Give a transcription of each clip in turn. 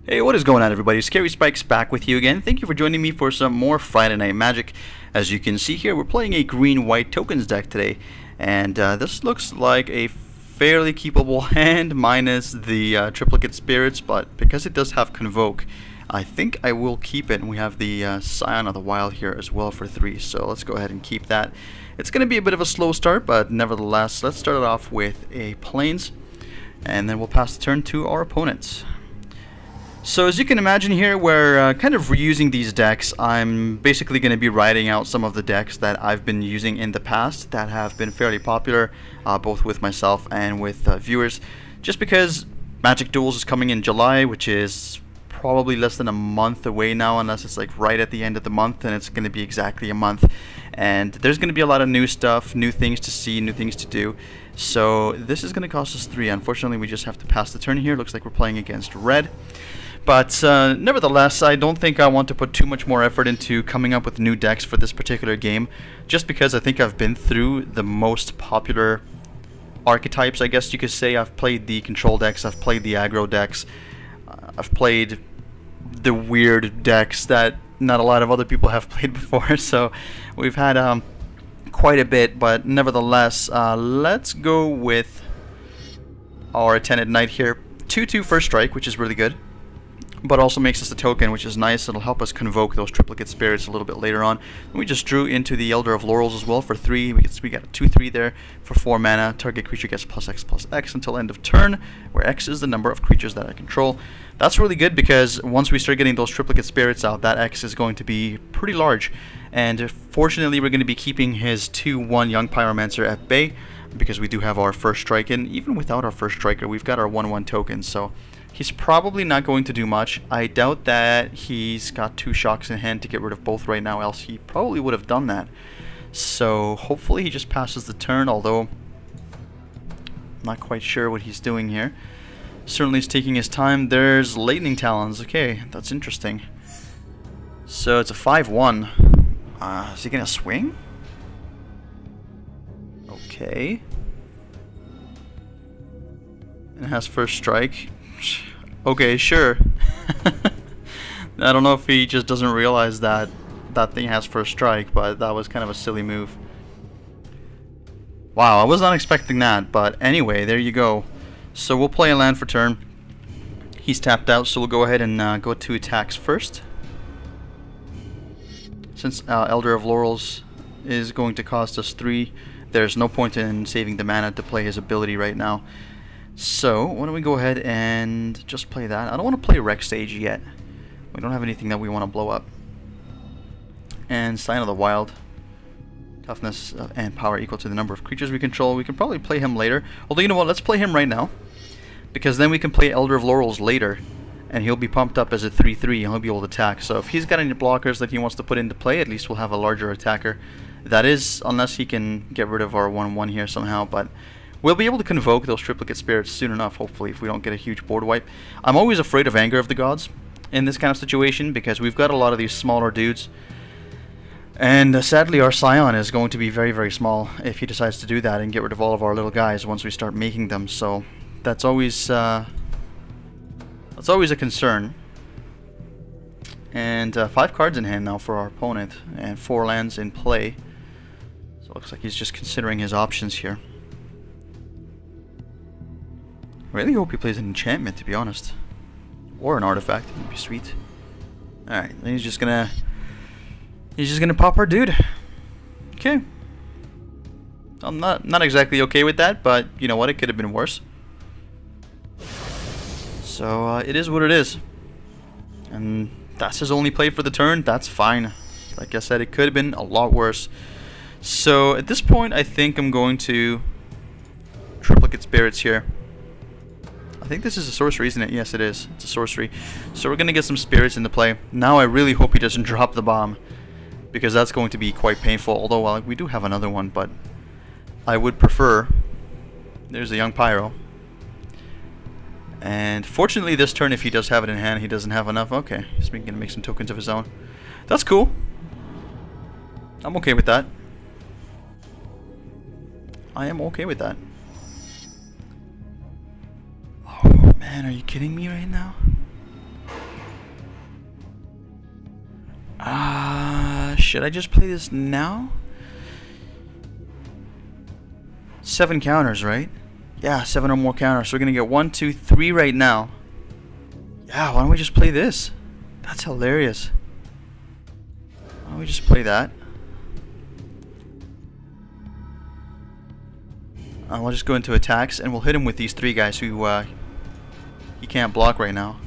Hey, what is going on, everybody? Scary Spike's back with you again. Thank you for joining me for some more Friday Night Magic. As you can see here, we're playing a green-white tokens deck today, and this looks like a fairly keepable hand, minus the triplicate spirits, but because it does have Convoke, I think I will keep it, and we have the Scion of the Wild here as well for 3, so let's go ahead and keep that. It's going to be a bit of a slow start, but nevertheless, let's start it off with a Plains, and then we'll pass the turn to our opponents. So as you can imagine here, we're kind of reusing these decks. I'm basically going to be writing out some of the decks that I've been using in the past that have been fairly popular, both with myself and with viewers, just because Magic Duels is coming in July, which is probably less than a month away now, unless it's like right at the end of the month, and it's going to be exactly a month. And there's going to be a lot of new stuff, new things to see, new things to do. So this is going to cost us 3. Unfortunately, we just have to pass the turn here. Looks like we're playing against red. But nevertheless, I don't think I want to put too much more effort into coming up with new decks for this particular game, just because I think I've been through the most popular archetypes, I guess you could say. I've played the control decks, I've played the aggro decks, I've played the weird decks that not a lot of other people have played before, so we've had quite a bit. But nevertheless, let's go with our Attendant Knight here. 2/2 first strike, which is really good, but also makes us a token, which is nice. It'll help us convoke those triplicate spirits a little bit later on. And we just drew into the Elder of Laurels as well for 3. We got a 2/3 there for 4 mana. Target creature gets +X/+X until end of turn, where X is the number of creatures that I control. That's really good because once we start getting those triplicate spirits out, that X is going to be pretty large. And fortunately, we're going to be keeping his 2/1 Young Pyromancer at bay, because we do have our first strike. And even without our first striker, we've got our 1/1 token. So he's probably not going to do much. I doubt that he's got 2 shocks in hand to get rid of both right now, else he probably would have done that. So hopefully he just passes the turn, although I'm not quite sure what he's doing here. Certainly he's taking his time. There's Lightning Talons. Okay, that's interesting. So it's a 5/1. Is he going to swing? Okay. And has first strike. Okay, sure. I don't know if he just doesn't realize that that thing has first strike, but that was kind of a silly move. Wow, I was not expecting that, but anyway, there you go. So we'll play a land for turn. He's tapped out, so we'll go ahead and go to attacks first. Since Elder of Laurels is going to cost us 3, there's no point in saving the mana to play his ability right now. So why don't we go ahead and just play that. I don't want to play Wreck Stage yet. We don't have anything that we want to blow up. And Scion of the Wild. Toughness and power equal to the number of creatures we control. We can probably play him later. Although, you know what, let's play him right now, because then we can play Elder of Laurels later, and he'll be pumped up as a 3/3 and he'll be able to attack. So if he's got any blockers that he wants to put into play, at least we'll have a larger attacker. That is, unless he can get rid of our 1/1 here somehow, but we'll be able to convoke those triplicate spirits soon enough, hopefully, if we don't get a huge board wipe. I'm always afraid of Anger of the Gods in this kind of situation, because we've got a lot of these smaller dudes. And sadly, our Scion is going to be very, very small if he decides to do that and get rid of all of our little guys once we start making them. So that's always a concern. And 5 cards in hand now for our opponent, and 4 lands in play. So it looks like he's just considering his options here. I really hope he plays an enchantment, to be honest, or an artifact. It'd be sweet. All right, then he's just gonna pop our dude. Okay. I'm not exactly okay with that, but you know what? It could have been worse. So it is what it is, and that's his only play for the turn. That's fine. Like I said, it could have been a lot worse. So at this point, I think I'm going to triplicate spirits here. I think this is a sorcery, isn't it? Yes, it is. It's a sorcery. So we're going to get some spirits into play. Now I really hope he doesn't drop the bomb, because that's going to be quite painful. Although, well, we do have another one, but I would prefer... There's a Young Pyro. And fortunately this turn, if he does have it in hand, he doesn't have enough. Okay, he's going to make some tokens of his own. That's cool. I'm okay with that. I am okay with that. Oh man, are you kidding me right now? Should I just play this now? 7 counters, right? Yeah, 7 or more counters. So we're gonna get 1, 2, 3 right now. Yeah, why don't we just play this? That's hilarious. Why don't we just play that? We'll just go into attacks and we'll hit him with these 3 guys who he can't block right now.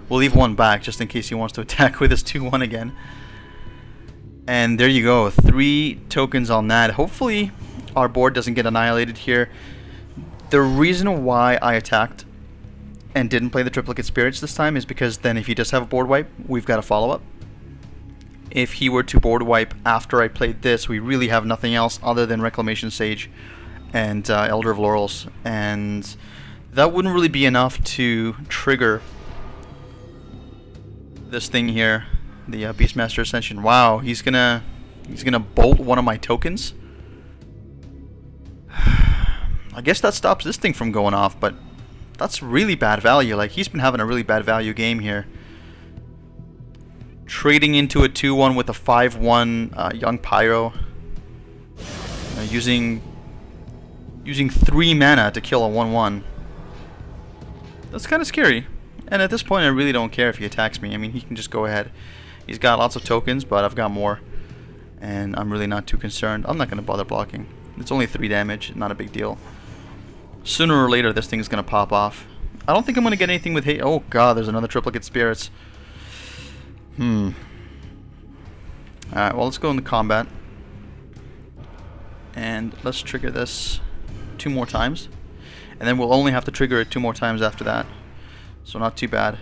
We'll leave 1 back just in case he wants to attack with his 2-1 again. And there you go, 3 tokens on that. Hopefully our board doesn't get annihilated here. The reason why I attacked and didn't play the Triplicate Spirits this time is because then if he does have a board wipe, we've got a follow-up. If he were to board wipe after I played this, we really have nothing else other than Reclamation Sage and Elder of Laurels, and that wouldn't really be enough to trigger this thing here, the Beastmaster Ascension. Wow, he's gonna bolt one of my tokens. I guess that stops this thing from going off, but that's really bad value. Like, he's been having a really bad value game here. Trading into a 2-1 with a 5-1 Young Pyro. Using 3 mana to kill a 1-1. That's kind of scary. And at this point I really don't care if he attacks me. I mean, he can just go ahead. He's got lots of tokens, but I've got more. And I'm really not too concerned. I'm not going to bother blocking. It's only 3 damage, not a big deal. Sooner or later this thing is going to pop off. I don't think I'm going to get anything with hate. Oh god, there's another Triplicate Spirits. Alright, well, let's go into combat. And let's trigger this 2 more times. And then we'll only have to trigger it 2 more times after that. So not too bad.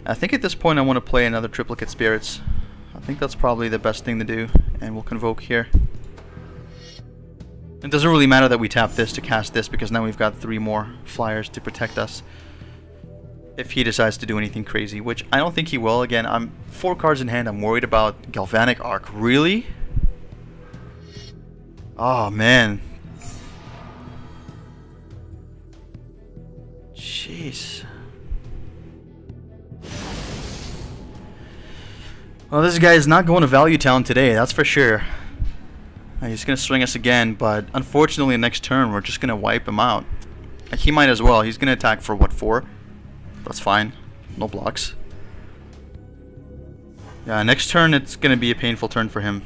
I think at this point I want to play another Triplicate Spirits. I think that's probably the best thing to do. And we'll Convoke here. It doesn't really matter that we tap this to cast this, because now we've got 3 more flyers to protect us if he decides to do anything crazy, which I don't think he will. Again, I'm 4 cards in hand. I'm worried about Galvanic Arc. Really? Oh man. Jeez. Well, this guy is not going to Value Town today, that's for sure. He's going to swing us again, but unfortunately next turn we're just going to wipe him out. Like, he might as well. He's going to attack for what, 4? That's fine. No blocks. Yeah, next turn it's going to be a painful turn for him.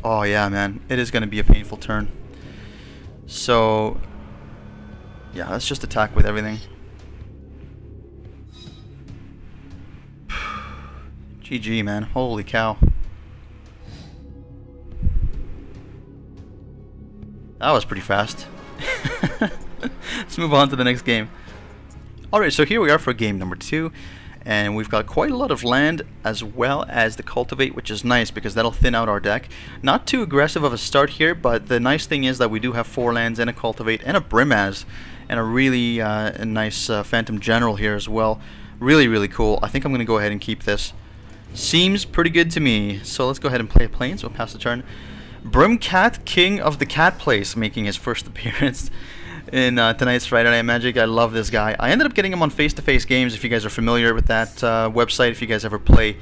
Oh yeah, man. It is going to be a painful turn. So, yeah, let's just attack with everything. GG, man. Holy cow. That was pretty fast. Let's move on to the next game. Alright, so here we are for game number 2. And we've got quite a lot of land as well as the Cultivate, which is nice because that'll thin out our deck. Not too aggressive of a start here, but the nice thing is that we do have 4 lands and a Cultivate and a Brimaz. And a really nice Phantom General here as well. Really, really cool. I think I'm going to go ahead and keep this. Seems pretty good to me. So let's go ahead and play a Plane, so we'll pass the turn. Brimcat, King of the Cat Place, making his first appearance in tonight's Friday Night Magic. I love this guy. I ended up getting him on face-to-face games, if you guys are familiar with that website, if you guys ever play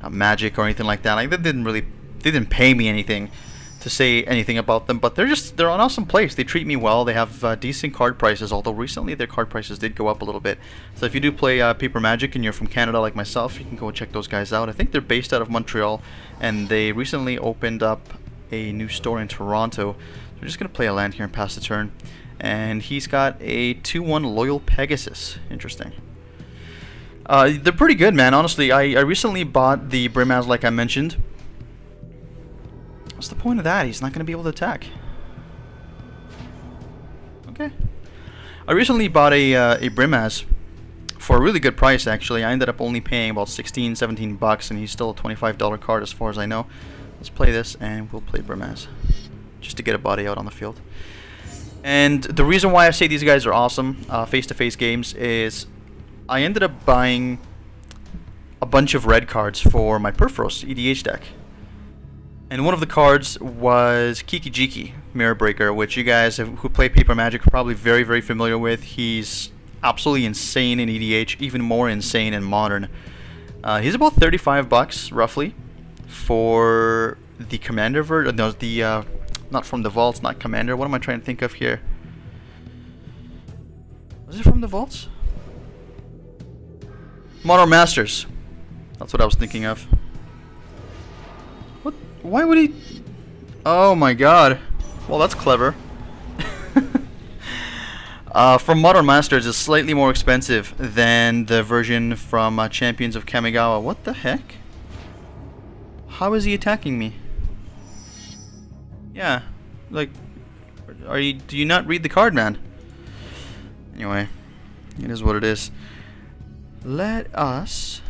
Magic or anything like that. Like, they didn't pay me anything to say anything about them, but they're an awesome place. They treat me well. They have decent card prices, although recently their card prices did go up a little bit. So if you do play Paper Magic and you're from Canada like myself, you can go check those guys out. I think they're based out of Montreal, and they recently opened up a new store in Toronto. So we're just going to play a land here and pass the turn. And he's got a 2-1 Loyal Pegasus. Interesting. They're pretty good, man. Honestly, I recently bought the Brimaz, like I mentioned. What's the point of that? He's not going to be able to attack. Okay. I recently bought a Brimaz for a really good price, actually. I ended up only paying about 16, 17 bucks, and he's still a $25 card as far as I know. Let's play this, and we'll play Brimaz, just to get a body out on the field. And the reason why I say these guys are awesome, face-to-face games, is I ended up buying a bunch of red cards for my Perforos EDH deck. And one of the cards was Kiki Jiki, Mirror Breaker, which you guys who play Paper Magic are probably very, very familiar with. He's absolutely insane in EDH, even more insane in Modern. He's about 35 bucks roughly for the commander version. No, the not from the vaults, not commander. What am I trying to think of here? Was it from the vaults? Modern Masters. That's what I was thinking of. What? Why would he? Oh my god. Well, that's clever. From Modern Masters is slightly more expensive than the version from Champions of Kamigawa. What the heck? How is he attacking me? Yeah, like, do you not read the card, man? Anyway, it is what it is. Let us...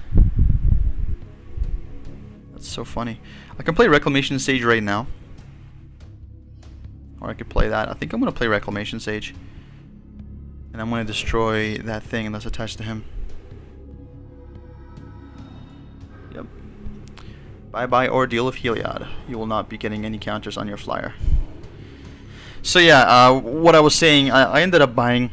That's so funny. I can play Reclamation Sage right now. Or I could play that. I think I'm going to play Reclamation Sage. And I'm going to destroy that thing that's attached to him. Yep. Bye-bye Ordeal of Heliod. You will not be getting any counters on your flyer. So yeah, what I was saying, I ended up buying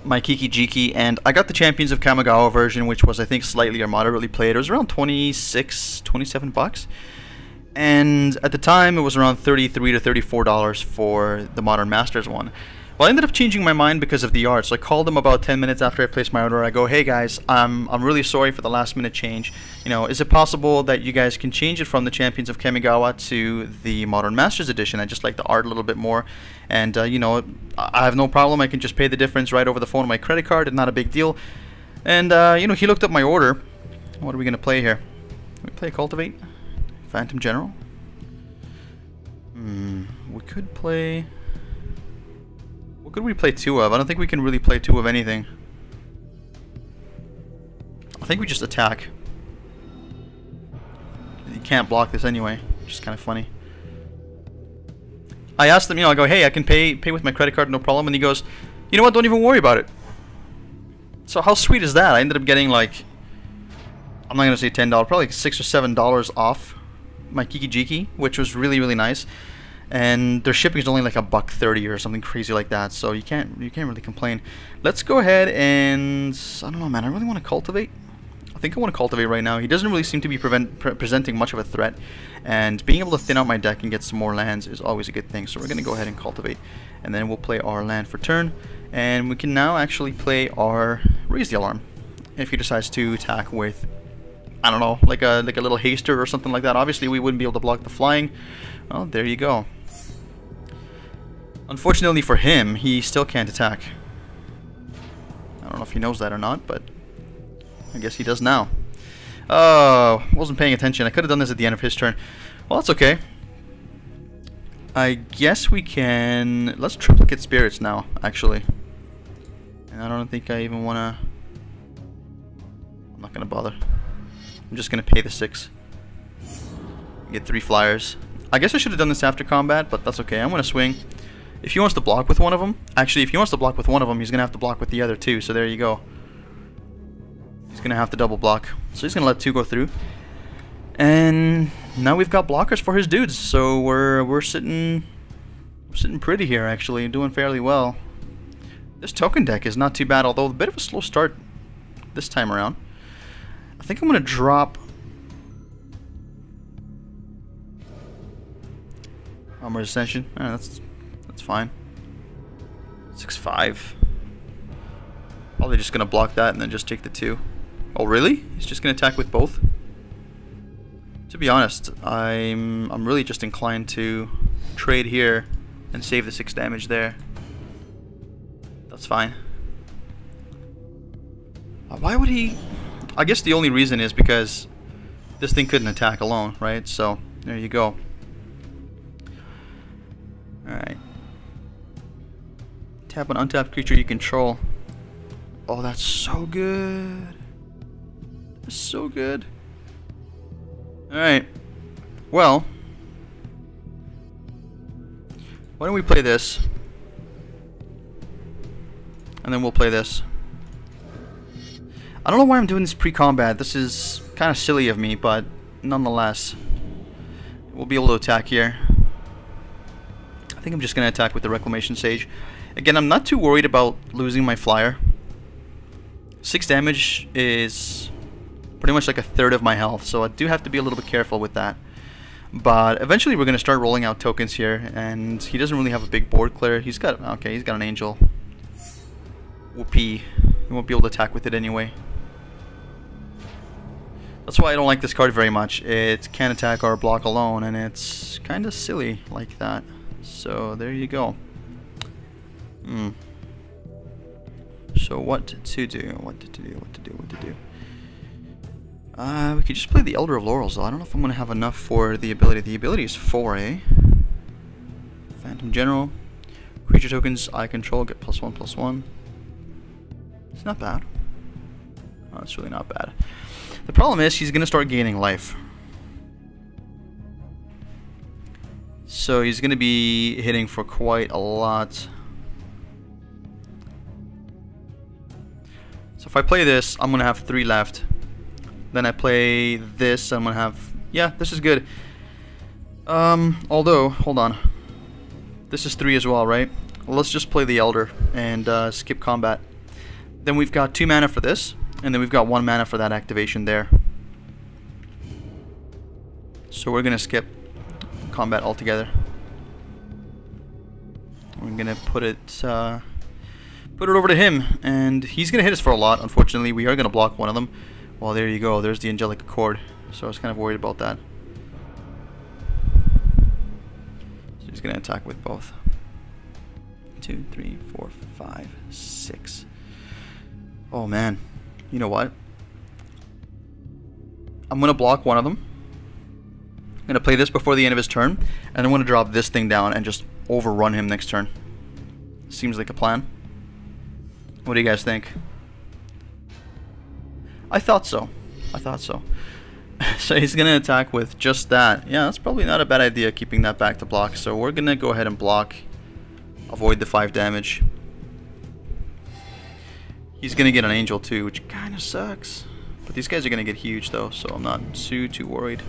my Kiki Jiki, and I got the Champions of Kamigawa version, which was, I think, slightly or moderately played. It was around 26, 27 bucks. And at the time, it was around $33 to $34 for the Modern Masters one. Well, I ended up changing my mind because of the art. So I called them about 10 minutes after I placed my order. I go, hey guys, I'm really sorry for the last minute change. You know, is it possible that you guys can change it from the Champions of Kamigawa to the Modern Masters edition? I just like the art a little bit more. And, you know, I have no problem. I can just pay the difference right over the phone on my credit card. It's not a big deal. And, you know, he looked up my order. What are we going to play here? We play Cultivate? Phantom General? We could play... What could we play two of? I don't think we can really play two of anything. I think we just attack. You can't block this anyway, which is kind of funny. I asked him, you know, I go, hey, I can pay with my credit card, no problem. And he goes, you know what, don't even worry about it. So how sweet is that? I ended up getting like, I'm not going to say $10, probably like $6 or $7 off my Kiki Jiki, which was really, really nice. And their shipping is only like $1.30 or something crazy like that, so you can't really complain. Let's go ahead and I don't know, man. I really want to cultivate. I think I want to cultivate right now. He doesn't really seem to be presenting much of a threat, and being able to thin out my deck and get some more lands is always a good thing. So we're gonna go ahead and cultivate, and then we'll play our land for turn, and we can now actually play our Raise the Alarm if he decides to attack with, I don't know, like a little haster or something like that. Obviously, we wouldn't be able to block the flying. Well, there you go. Unfortunately for him, he still can't attack. I don't know if he knows that or not, but I guess he does now. Oh, wasn't paying attention. I could have done this at the end of his turn. Well, that's okay. I guess we can... Let's triplicate spirits now, actually. And I don't think I even want to... I'm not going to bother. I'm just going to pay the 6. Get 3 flyers. I guess I should have done this after combat, but that's okay. I'm going to swing. If he wants to block with one of them... Actually, if he wants to block with one of them, he's going to have to block with the other 2. So there you go. He's going to have to double block. So he's going to let 2 go through. And now we've got blockers for his dudes. So we're sitting pretty here, actually. Doing fairly well. This token deck is not too bad, although a bit of a slow start this time around. I think I'm going to drop... Armored Ascension. That's fine. 6/5. Probably just gonna block that and then just take the 2. Oh really? He's just gonna attack with both? To be honest, I'm really just inclined to trade here and save the 6 damage there. That's fine. Why would he? I guess the only reason is because this thing couldn't attack alone, right? So there you go. Alright. Tap an untapped creature you control. Oh, that's so good. That's so good. Alright. Well, why don't we play this? And then we'll play this. I don't know why I'm doing this pre-combat. This is kind of silly of me, but nonetheless, we'll be able to attack here. I think I'm just going to attack with the Reclamation Sage. Again, I'm not too worried about losing my flyer. 6 damage is pretty much like a third of my health, so I do have to be a little bit careful with that. But eventually we're going to start rolling out tokens here, and he doesn't really have a big board clear. He's got, okay, he's got an angel. Whoopee. He won't be able to attack with it anyway. That's why I don't like this card very much. It can't attack or block alone, and it's kind of silly like that. So there you go. So what to do? What to do? What to do? What to do? We could just play the Elder of Laurels, though. I don't know if I'm going to have enough for the ability. The ability is 4A. Phantom General. Creature tokens I control get +1/+1. It's not bad. Oh, it's really not bad. The problem is he's going to start gaining life. So he's going to be hitting for quite a lot. So if I play this, I'm going to have 3 left. Then I play this, I'm going to have... Yeah, this is good. Although, hold on. This is 3 as well, right? Well, let's just play the Elder and skip combat. Then we've got 2 mana for this, and then we've got 1 mana for that activation there. So we're going to skip combat altogether. We're going to put it over to him, and he's going to hit us for a lot. Unfortunately, we are going to block one of them. Well, there you go. There's the Angelic Accord. So I was kind of worried about that. So he's going to attack with both. 2, 3, 4, 5, 6. Oh, man. You know what? I'm going to block one of them. I'm going to play this before the end of his turn. And I'm going to drop this thing down and just overrun him next turn. Seems like a plan. What do you guys think? I thought so. I thought so. So he's going to attack with just that. Yeah, that's probably not a bad idea, keeping that back to block. So we're going to go ahead and block. Avoid the 5 damage. He's going to get an angel too, which kind of sucks. But these guys are going to get huge though, so I'm not too worried.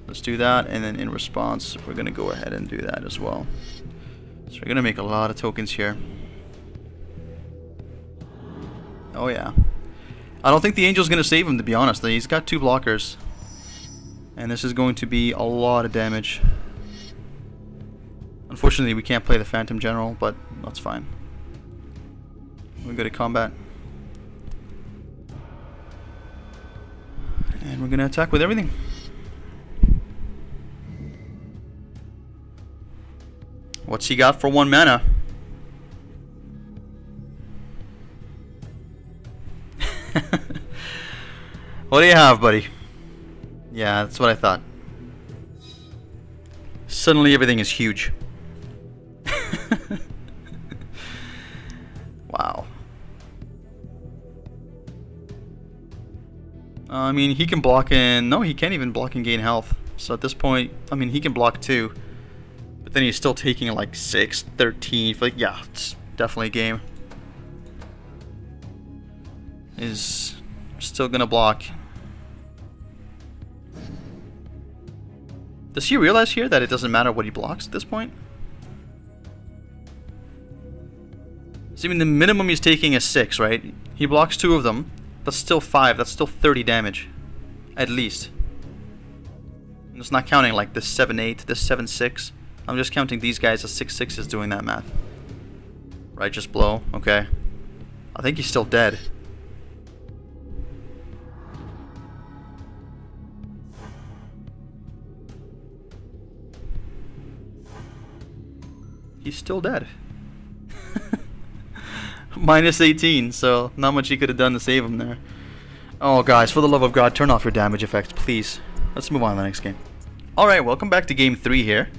Let's do that, and then in response, we're going to go ahead and do that as well. So we're going to make a lot of tokens here. Oh yeah. I don't think the angel's going to save him, to be honest. He's got 2 blockers. And this is going to be a lot of damage. Unfortunately, we can't play the Phantom General, but that's fine. We're good at combat. And we're going to attack with everything. What's he got for 1 mana? What do you have, buddy? Yeah, that's what I thought. Suddenly everything is huge. Wow. I mean, he can block in... No, he can't even block and gain health. So at this point, I mean, he can block too. But then he's still taking like 6, 13... Like, yeah, it's definitely a game. Is still gonna block. Does he realize here that it doesn't matter what he blocks at this point? So even the minimum he's taking is 6, right? He blocks 2 of them. That's still 5. That's still 30 damage. At least. And it's not counting like this 7-8, this 7-6. I'm just counting these guys as 6-6s doing that math. Right, just blow. Okay. I think he's still dead. He's still dead. Minus 18, so not much he could have done to save him there. Oh, guys, for the love of God, turn off your damage effects, please. Let's move on to the next game. Alright, welcome back to game 3 here.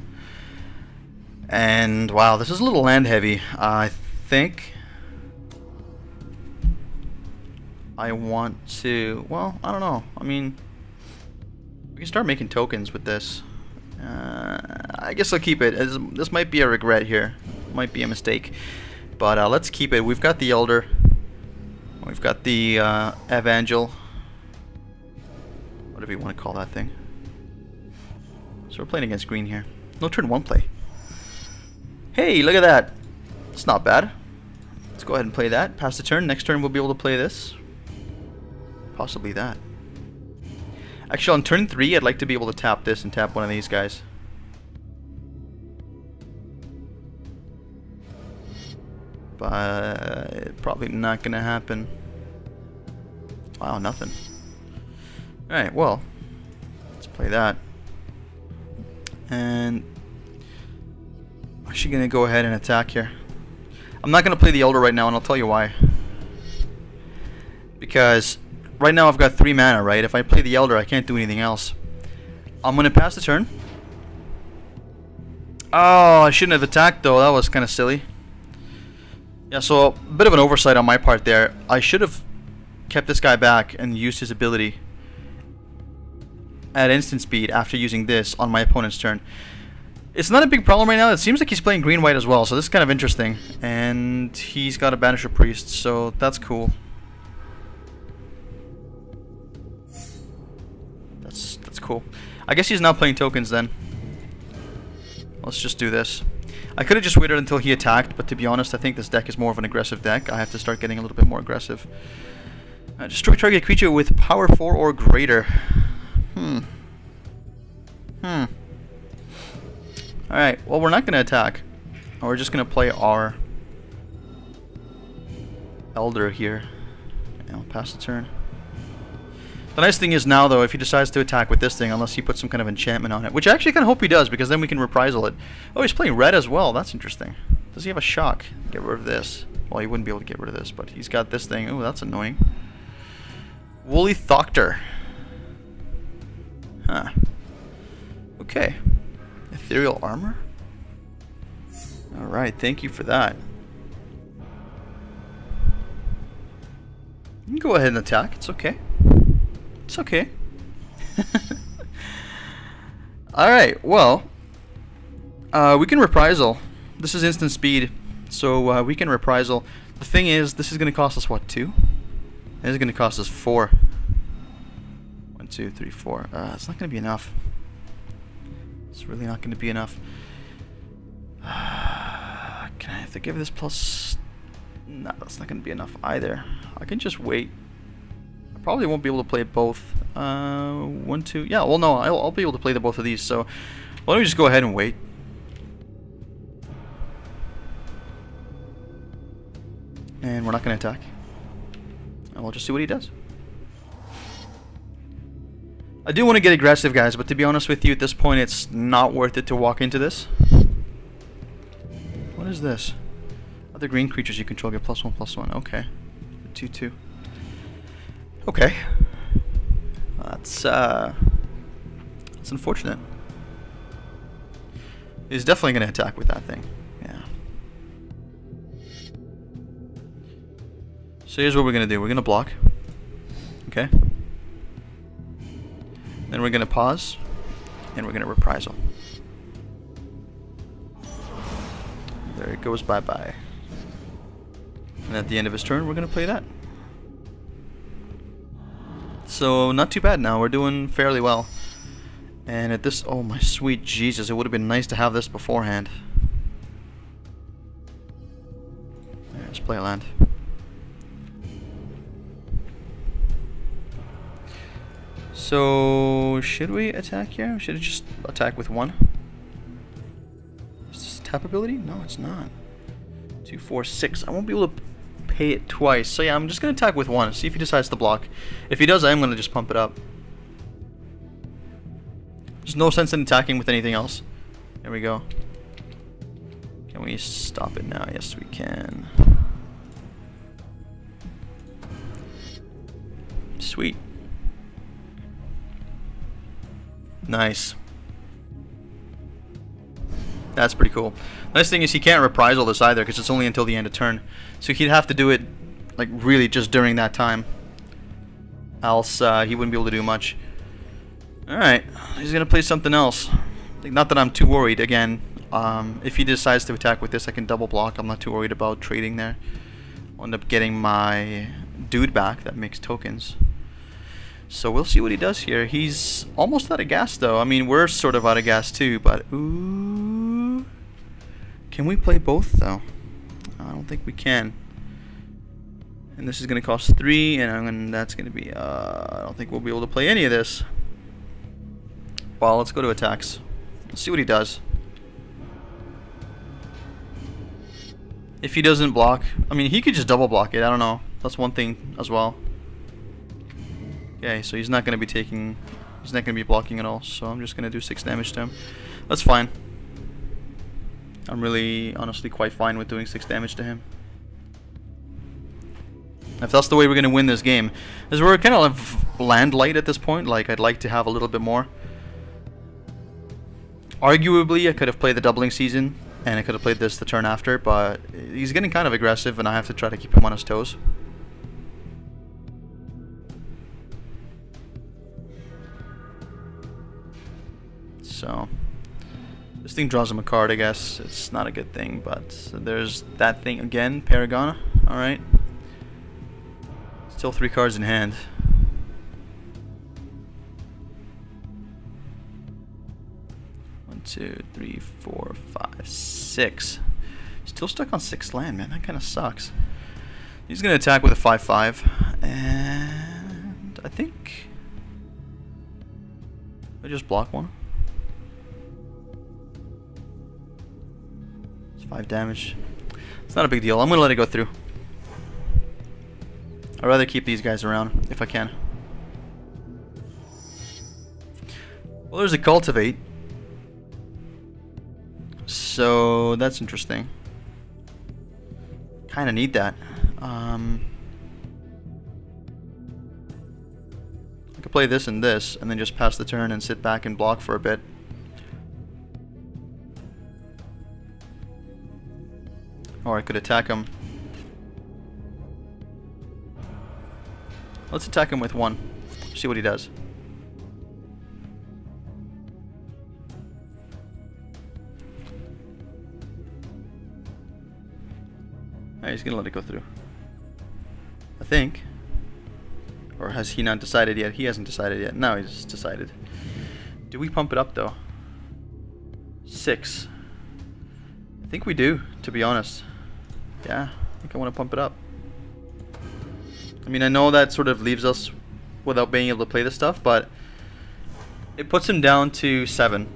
And, wow, this is a little land heavy. I think I want to... Well, I don't know. I mean, we can start making tokens with this. I guess I'll keep it. This might be a regret here. Might be a mistake. But let's keep it. We've got the Elder. We've got the Evangel. Whatever you want to call that thing. So we're playing against green here. No turn 1 play. Hey, look at that. It's not bad. Let's go ahead and play that. Pass the turn. Next turn we'll be able to play this. Possibly that. Actually, on turn 3, I'd like to be able to tap this and tap one of these guys. But probably not gonna happen. Wow, nothing. Alright, well, let's play that. And I'm actually gonna go ahead and attack here. I'm not gonna play the Elder right now, and I'll tell you why. Because right now I've got 3 mana, right? If I play the Elder, I can't do anything else. I'm gonna pass the turn. Oh, I shouldn't have attacked though. That was kind of silly. Yeah, so a bit of an oversight on my part there. I should have kept this guy back and used his ability at instant speed after using this on my opponent's turn. It's not a big problem right now. It seems like he's playing green-white as well, so this is kind of interesting. And he's got a Banisher Priest, so that's cool. That's cool. I guess he's not playing tokens then. Let's just do this. I could have just waited until he attacked, but to be honest, I think this deck is more of an aggressive deck. I have to start getting a little bit more aggressive. Destroy target creature with power 4 or greater. Alright, well, we're not going to attack. We're just going to play our Elder here. And I'll pass the turn. The nice thing is now, though, if he decides to attack with this thing, unless he puts some kind of enchantment on it, which I actually kind of hope he does, because then we can reprisal it. Oh, he's playing red as well. That's interesting. Does he have a shock? Get rid of this. Well, he wouldn't be able to get rid of this, but he's got this thing. Oh, that's annoying. Woolly Thoctor. Huh. Okay. Ethereal Armor? Alright, thank you for that. You can go ahead and attack. It's okay. It's okay. Alright, well, we can reprisal. This is instant speed, so we can reprisal. The thing is, this is going to cost us, what, 2? This is going to cost us 4. 1, 2, 3, 4. It's not going to be enough. It's really not going to be enough. Can I have to give this plus? No, that's not going to be enough either. I can just wait. Probably won't be able to play both. 1, 2. Yeah, well, no, I'll be able to play both of these. So why don't we just go ahead and wait? And we're not going to attack. And we'll just see what he does. I do want to get aggressive, guys, but to be honest with you, at this point, it's not worth it to walk into this. What is this? Other green creatures you control get +1/+1. Okay. 2/2. Okay. That's unfortunate. He's definitely going to attack with that thing. Yeah. So here's what we're going to do. We're going to block. Okay. Then we're going to pause. And we're going to reprisal. There it goes, bye-bye. And at the end of his turn, we're going to play that. So, not too bad now. We're doing fairly well. And at this... Oh, my sweet Jesus. It would have been nice to have this beforehand. There, let's play a land. So, should we attack here? Should it just attack with 1? Is this a tap ability? No, it's not. 2, 4, 6. I won't be able to pay it twice. So yeah, I'm just going to attack with 1. See if he decides to block. If he does, I am going to just pump it up. There's no sense in attacking with anything else. There we go. Can we stop it now? Yes, we can. Sweet. Nice. That's pretty cool. Nice thing is he can't reprisal this either because it's only until the end of turn. So he'd have to do it like really just during that time. Else he wouldn't be able to do much. Alright, he's going to play something else. Not that I'm too worried. Again, if he decides to attack with this, I can double block. I'm not too worried about trading there. I'll end up getting my dude back that makes tokens. So we'll see what he does here. He's almost out of gas though. I mean, we're sort of out of gas too, but ooh. Can we play both though? I don't think we can. And this is going to cost 3, and that's going to be, I don't think we'll be able to play any of this. Well, let's go to attacks. Let's see what he does. If he doesn't block, I mean, he could just double block it. I don't know. That's one thing as well. Okay, so he's not going to be taking... He's not going to be blocking at all. So I'm just going to do 6 damage to him. That's fine. I'm really, honestly, quite fine with doing 6 damage to him. If that's the way we're going to win this game. As we're kind of land light at this point. Like, I'd like to have a little bit more. Arguably, I could have played the doubling season. And I could have played this the turn after. But he's getting kind of aggressive. And I have to try to keep him on his toes. So, this thing draws him a card, I guess. It's not a good thing, but there's that thing again, Paragon. Alright. Still 3 cards in hand. One, two, three, 4, 5, 6. Still stuck on 6 land, man. That kind of sucks. He's going to attack with a 5/5. And I think I just block one. 5 damage. It's not a big deal. I'm gonna let it go through. I'd rather keep these guys around if I can. Well, there's a cultivate. So that's interesting. Kinda need that. I could play this and this and then just pass the turn and sit back and block for a bit. Or I could attack him. Let's attack him with 1. See what he does. Alright, he's gonna let it go through. I think. Or has he not decided yet? He hasn't decided yet. No, he's decided. Do we pump it up though? 6. I think we do, to be honest. Yeah, I think I want to pump it up. I mean, I know that sort of leaves us without being able to play this stuff, but it puts him down to 7.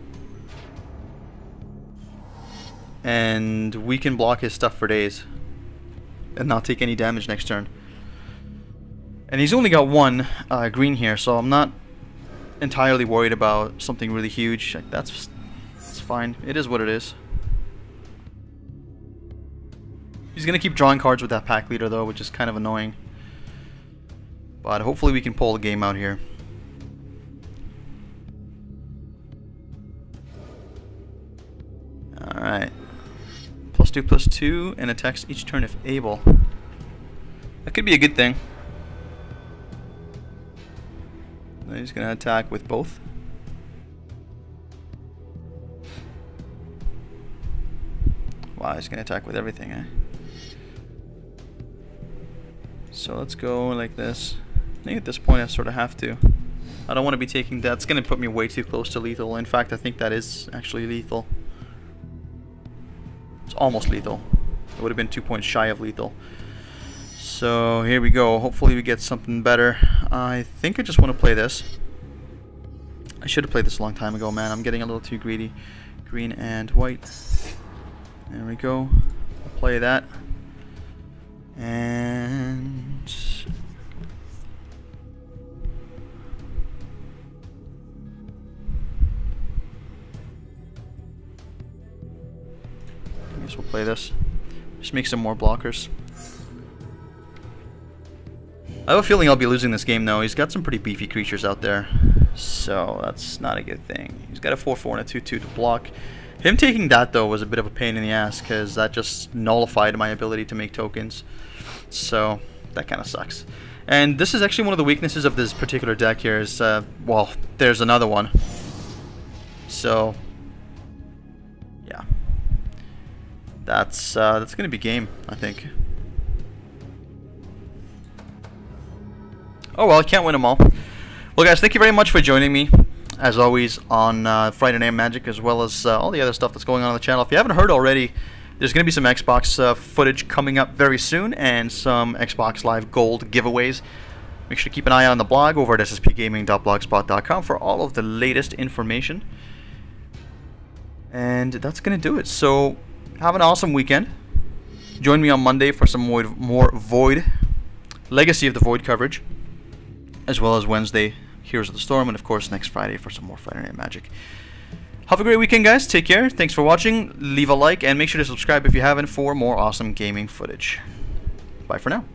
And we can block his stuff for days and not take any damage next turn. And he's only got 1 green here, so I'm not entirely worried about something really huge. Like, that's fine. It is what it is. He's gonna keep drawing cards with that pack leader though, which is kind of annoying. But hopefully we can pull the game out here. Alright. +2/+2 and attacks each turn if able. That could be a good thing. He's gonna attack with both. Wow, he's gonna attack with everything, eh? So let's go like this. I think at this point I sort of have to. I don't want to be taking that. It's going to put me way too close to lethal. In fact, I think that is actually lethal. It's almost lethal. It would have been 2 points shy of lethal. So here we go. Hopefully we get something better. I think I just want to play this. I should have played this a long time ago, man. I'm getting a little too greedy. Green and white. There we go. I'll play that. And I guess we'll play this. Just make some more blockers. I have a feeling I'll be losing this game though. He's got some pretty beefy creatures out there, so that's not a good thing. He's got a 4/4 and a 2/2 to block. Him taking that though was a bit of a pain in the ass because that just nullified my ability to make tokens. So that kind of sucks. And this is actually one of the weaknesses of this particular deck here is, well, there's another one. So yeah, that's gonna be game, I think. Oh well, I can't win them all. Well guys, thank you very much for joining me, as always, on Friday Night Magic, as well as all the other stuff that's going on the channel. If you haven't heard already, there's going to be some Xbox footage coming up very soon, and some Xbox Live Gold giveaways. Make sure to keep an eye on the blog over at sspgaming.blogspot.com for all of the latest information. And that's going to do it. So, have an awesome weekend. Join me on Monday for some more Void, Legacy of the Void coverage, as well as Wednesday, Heroes of the Storm, and of course next Friday for some more Friday Night Magic. Have a great weekend, guys. Take care. Thanks for watching. Leave a like and make sure to subscribe if you haven't for more awesome gaming footage. Bye for now.